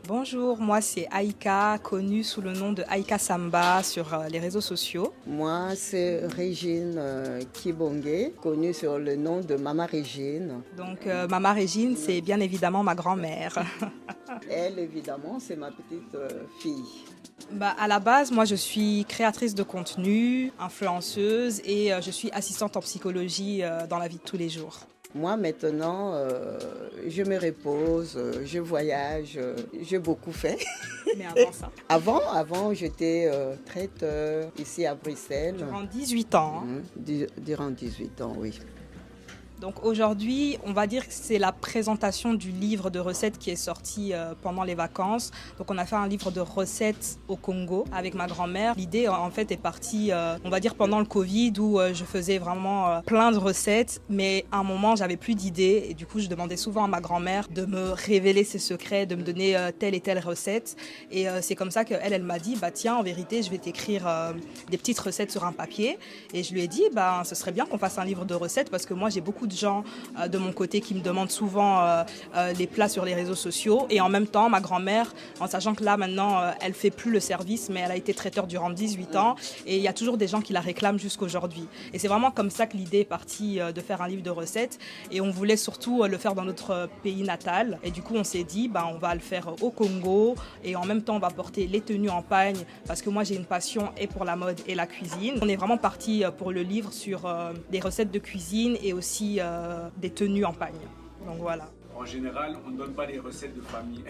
Bonjour, moi c'est Aïka, connue sous le nom de Aïka Samba sur les réseaux sociaux. Moi, c'est Régine Kibonge, connue sur le nom de Mama Régine. Donc Mama Régine, c'est bien évidemment ma grand-mère. Elle, évidemment, c'est ma petite fille. À la base, moi je suis créatrice de contenu, influenceuse et je suis assistante en psychologie dans la vie de tous les jours. Moi, maintenant, je me repose, je voyage, j'ai beaucoup fait. Mais avant ça. Avant j'étais traiteur ici à Bruxelles. Durant 18 ans. Durant 18 ans, oui. Donc aujourd'hui, on va dire que c'est la présentation du livre de recettes qui est sorti pendant les vacances. Donc on a fait un livre de recettes au Congo avec ma grand-mère. L'idée en fait est partie, on va dire pendant le Covid où je faisais vraiment plein de recettes. Mais à un moment, j'avais plus d'idées et du coup, je demandais souvent à ma grand-mère de me révéler ses secrets, de me donner telle et telle recette. Et c'est comme ça qu'elle m'a dit, tiens, en vérité, je vais t'écrire des petites recettes sur un papier. Et je lui ai dit, ce serait bien qu'on fasse un livre de recettes parce que moi, j'ai beaucoup de gens de mon côté qui me demandent souvent les plats sur les réseaux sociaux et en même temps ma grand-mère, en sachant que là maintenant elle fait plus le service mais elle a été traiteur durant 18 ans et il y a toujours des gens qui la réclament jusqu'aujourd'hui et c'est vraiment comme ça que l'idée est partie de faire un livre de recettes et on voulait surtout le faire dans notre pays natal et du coup on s'est dit on va le faire au Congo et en même temps on va porter les tenues en pagne parce que moi j'ai une passion et pour la mode et la cuisine. On est vraiment parti pour le livre sur des recettes de cuisine et aussi des tenues en pagne. Donc voilà. En général, on ne donne pas les recettes de famille.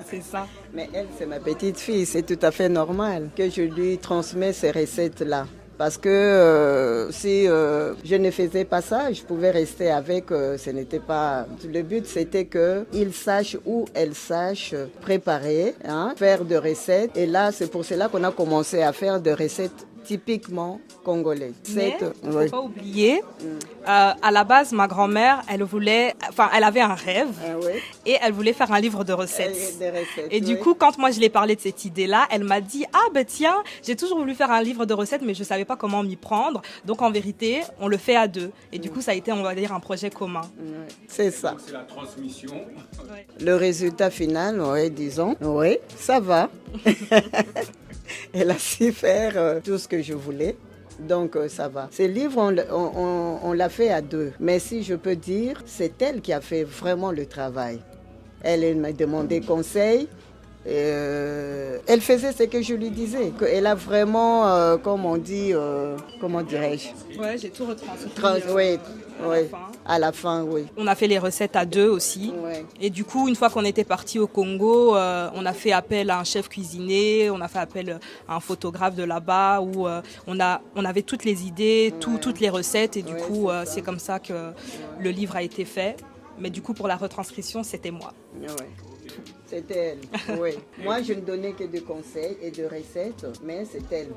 C'est ça. Mais elle, c'est ma petite fille, c'est tout à fait normal que je lui transmets ces recettes-là. Parce que si je ne faisais pas ça, je pouvais rester avec, ce n'était pas... Le but, c'était qu'il sache ou elle sache préparer, faire de recettes. Et là, c'est pour cela qu'on a commencé à faire des recettes typiquement congolais. Mais il ne faut pas oublier, à la base, ma grand-mère, elle avait un rêve et elle voulait faire un livre de recettes. Et du coup, quand moi je lui ai parlé de cette idée-là, elle m'a dit tiens, j'ai toujours voulu faire un livre de recettes, mais je ne savais pas comment m'y prendre. Donc en vérité, on le fait à deux. Et du coup, ça a été, on va dire, un projet commun. C'est ça. C'est la transmission. Le résultat final, disons, ça va. Elle a su faire tout ce que je voulais, donc ça va. Ce livre, on l'a fait à deux, mais si je peux dire, c'est elle qui a fait vraiment le travail. Elle m'a demandé conseil, elle faisait ce que je lui disais. Elle a vraiment, comme on dit, comment dirais-je ? Ouais, j'ai tout retranscrit. À la fin, oui. On a fait les recettes à deux aussi. Ouais. Et du coup, une fois qu'on était parti au Congo, on a fait appel à un chef cuisinier, on a fait appel à un photographe de là-bas où on avait toutes les idées, toutes les recettes. Et du coup, c'est comme ça que le livre a été fait. Mais du coup, pour la retranscription, c'était moi. Ouais. C'était elle, oui. Moi, je ne donnais que des conseils et des recettes, mais c'est elle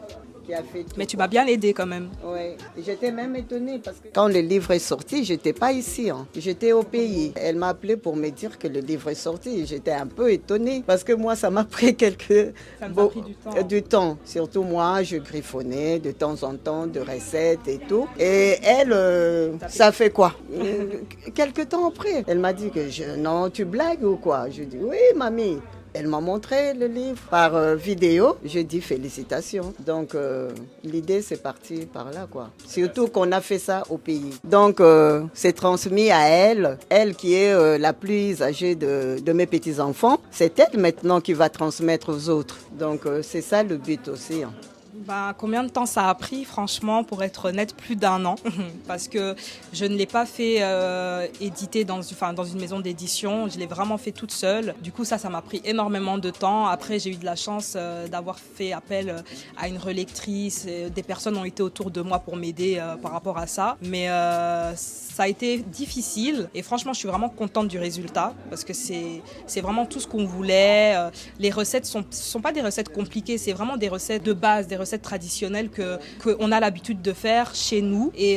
qui a fait tout. Mais tu m'as bien aidé quand même. Oui, j'étais même étonnée parce que quand le livre est sorti, je n'étais pas ici. J'étais au pays. Elle m'a appelé pour me dire que le livre est sorti. J'étais un peu étonnée parce que moi, ça m'a pris Ça m'a pris du temps. Surtout moi, je griffonnais de temps en temps de recettes et tout. Et elle, ça fait quoi quelques temps après, elle m'a dit que non, tu blagues ou quoi? Je dis oui, mamie. Elle m'a montré le livre par vidéo. Je dis félicitations. Donc, l'idée, c'est parti par là, quoi. Surtout qu'on a fait ça au pays. Donc, c'est transmis à elle. Elle qui est la plus âgée de mes petits-enfants. C'est elle maintenant qui va transmettre aux autres. Donc, c'est ça le but aussi. Combien de temps ça a pris, franchement, pour être honnête, plus d'1 an. Parce que je ne l'ai pas fait éditer dans une maison d'édition. Je l'ai vraiment fait toute seule. Du coup, ça m'a pris énormément de temps. Après, j'ai eu de la chance d'avoir fait appel à une relectrice. Des personnes ont été autour de moi pour m'aider par rapport à ça. Mais ça a été difficile. Et franchement, je suis vraiment contente du résultat. Parce que c'est vraiment tout ce qu'on voulait. Les recettes sont pas des recettes compliquées. C'est vraiment des recettes de base, des recettes traditionnelles qu'on a l'habitude de faire chez nous. Et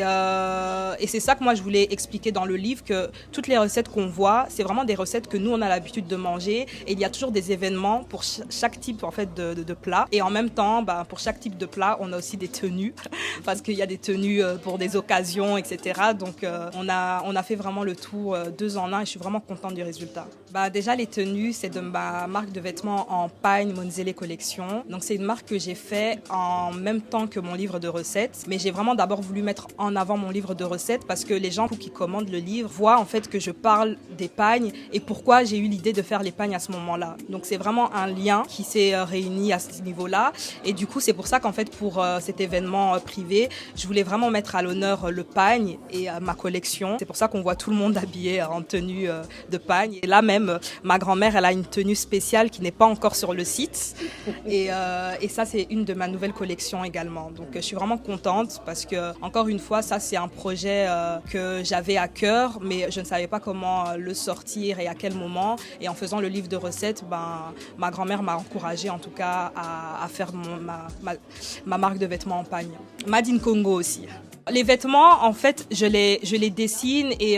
c'est ça que moi je voulais expliquer dans le livre, que toutes les recettes qu'on voit, c'est vraiment des recettes que nous on a l'habitude de manger. Et il y a toujours des événements pour chaque type en fait de plat. Et en même temps, pour chaque type de plat, on a aussi des tenues. Parce qu'il y a des tenues pour des occasions, etc. Donc on a fait vraiment le tout 2 en 1 et je suis vraiment contente du résultat. Déjà, les tenues, c'est de ma marque de vêtements en pagne Monzele Collection. Donc, c'est une marque que j'ai fait en même temps que mon livre de recettes. Mais j'ai vraiment d'abord voulu mettre en avant mon livre de recettes parce que les gens qui commandent le livre voient en fait que je parle des pagnes et pourquoi j'ai eu l'idée de faire les pagnes à ce moment-là. Donc, c'est vraiment un lien qui s'est réuni à ce niveau-là. Et du coup, c'est pour ça qu'en fait, pour cet événement privé, je voulais vraiment mettre à l'honneur le pagne et ma collection. C'est pour ça qu'on voit tout le monde habillé en tenue de pagne. Et là même, ma grand-mère, elle a une tenue spéciale qui n'est pas encore sur le site. Et ça, c'est une de ma nouvelle collection également. Donc, je suis vraiment contente parce que, encore une fois, ça, c'est un projet que j'avais à cœur, mais je ne savais pas comment le sortir et à quel moment. Et en faisant le livre de recettes, ma grand-mère m'a encouragée, en tout cas, à faire ma marque de vêtements en pagne. Made in Congo aussi. Les vêtements, en fait, je les dessine et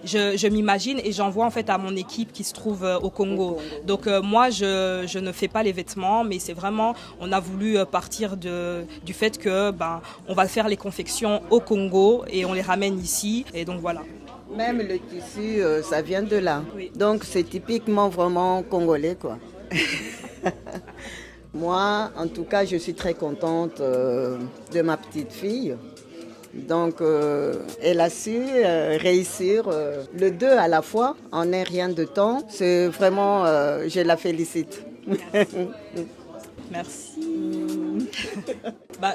je m'imagine et j'envoie en fait à mon équipe qui se trouve au Congo. Donc moi, je ne fais pas les vêtements, mais c'est vraiment, on a voulu partir du fait que on va faire les confections au Congo et on les ramène ici. Et donc voilà. Même le tissu, ça vient de là. Oui. Donc c'est typiquement vraiment congolais, quoi. Moi, en tout cas, je suis très contente de ma petite fille. Donc, elle a su réussir le deux à la fois en un rien de temps. C'est vraiment, je la félicite. Merci.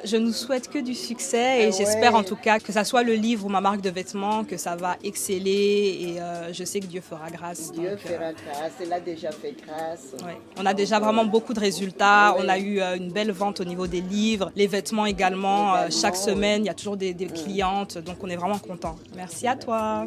Je nous souhaite que du succès et j'espère en tout cas que ça soit le livre ou ma marque de vêtements, que ça va exceller et je sais que Dieu fera grâce. Dieu fera grâce, il a déjà fait grâce. Ouais. On a déjà vraiment beaucoup de résultats, on a eu une belle vente au niveau des livres, les vêtements également. Chaque semaine, il y a toujours des clientes, donc on est vraiment contents. Merci à toi.